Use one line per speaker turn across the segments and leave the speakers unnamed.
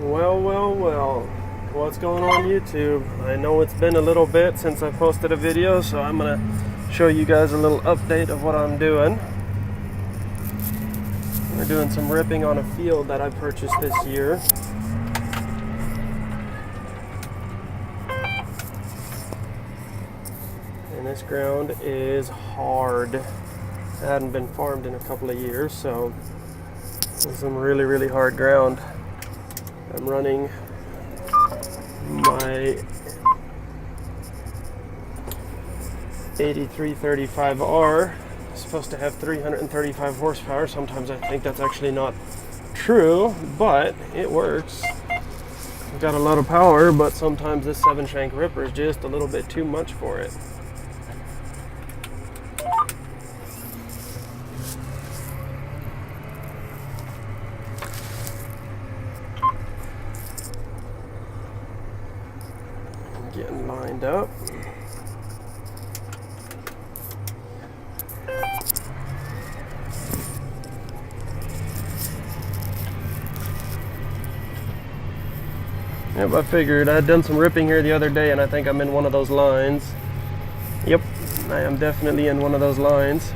Well, what's going on YouTube? I know it's been a little bit since I posted a video, so I'm gonna show you guys a little update of what I'm doing. We're doing some ripping on a field that I purchased this year. And this ground is hard. It hadn't been farmed in a couple of years, so it's some really hard ground. I'm running my 8335R. It's supposed to have 335 horsepower. Sometimes I think that's actually not true, but it works. It's got a lot of power, but sometimes this 7-shank ripper is just a little bit too much for it. Getting lined up. Yep, I figured. I had done some ripping here the other day, and I think I'm in one of those lines. Yep, I am definitely in one of those lines.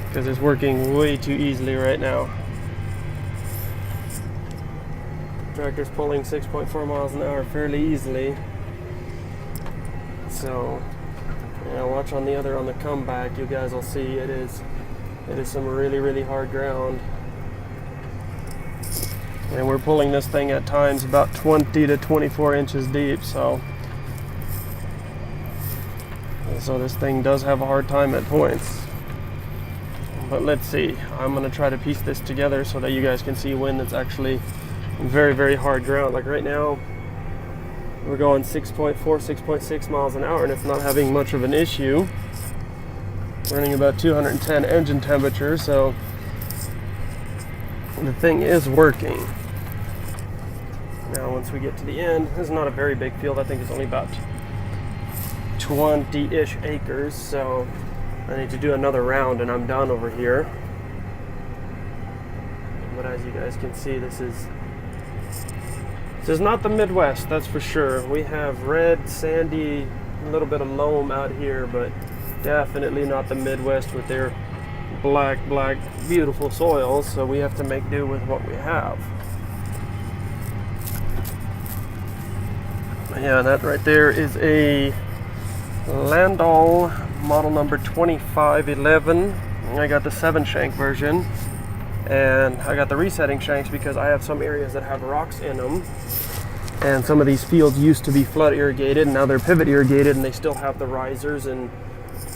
Because it's working way too easily right now. Tractor's pulling 6.4 miles an hour fairly easily. So, yeah, watch on the comeback. You guys will see it is some really hard ground. And we're pulling this thing at times about 20 to 24 inches deep, so this thing does have a hard time at points. But let's see. I'm going to try to piece this together so that you guys can see when it's actually very hard ground. Like right now, we're going 6.4, 6.6 miles an hour, and it's not having much of an issue. Running about 210 engine temperature, so the thing is working. Now once we get to the end, this is not a very big field. I think it's only about 20-ish acres, so I need to do another round and I'm done over here. But as you guys can see, this is not the Midwest, that's for sure. We have red, sandy, a little bit of loam out here, but definitely not the Midwest with their black, beautiful soils, so we have to make do with what we have. Yeah, that right there is a Landoll model number 2511. I got the 7-shank version, and I got the resetting shanks because I have some areas that have rocks in them, and some of these fields used to be flood irrigated, and now they're pivot irrigated, and they still have the risers and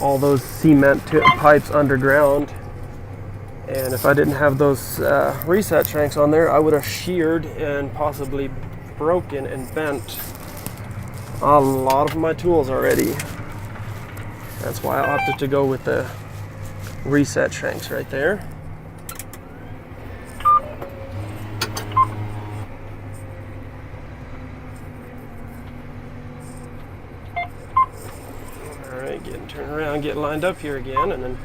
all those cement pipes underground. And if I didn't have those reset shanks on there, I would have sheared and possibly broken and bent a lot of my tools already. That's why I opted to go with the reset shanks right there. Alright, turn around, get lined up here again, and then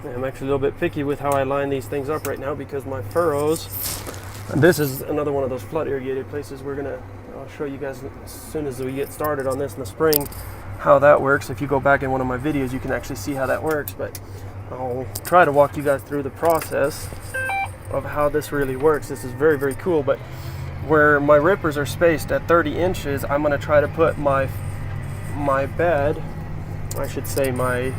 I'm actually a little bit picky with how I line these things up right now because my furrows, and this is another one of those flood irrigated places. I'll show you guys as soon as we get started on this in the spring how that works. If you go back in one of my videos, you can actually see how that works, but I'll try to walk you guys through the process of how this really works. This is very cool, but where my rippers are spaced at 30 inches, I'm going to try to put my bed, I should say my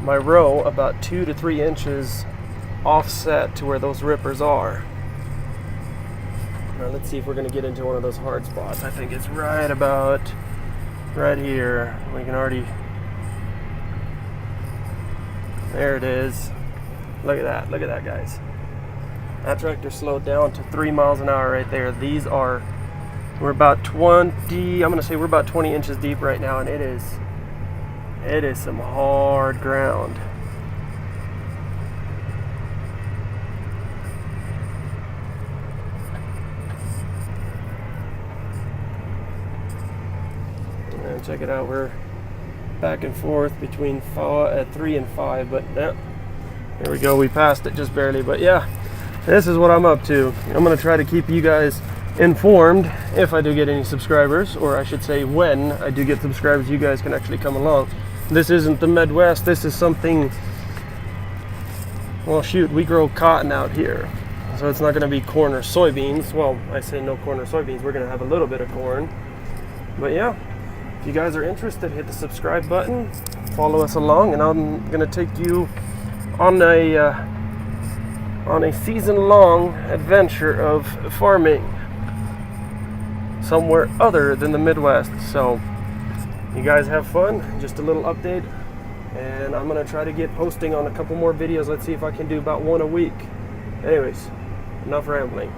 row, about 2 to 3 inches offset to where those rippers are. Now let's see if we're going to get into one of those hard spots. I think it's right about right here. We can already, there it is. Look at that guys. That tractor slowed down to 3 miles an hour right there. We're about 20, I'm going to say we're about 20 inches deep right now, and it is some hard ground. check it out. We're back and forth between 3 and 5, but yeah, there we go. We passed it just barely, but yeah, this is what I'm up to. I'm gonna try to keep you guys informed if I do get any subscribers, or I should say when I do get subscribers, you guys can actually come along. This isn't the Midwest. This is something, well, shoot, we grow cotton out here, so it's not going to be corn or soybeans. Well, I say no corn or soybeans. We're going to have a little bit of corn. But yeah, if you guys are interested, hit the subscribe button, follow us along, and I'm going to take you on a season-long adventure of farming somewhere other than the Midwest. So you guys have fun. Just a little update, and I'm going to try to get posting on a couple more videos. Let's see if I can do about one a week. Anyways, enough rambling.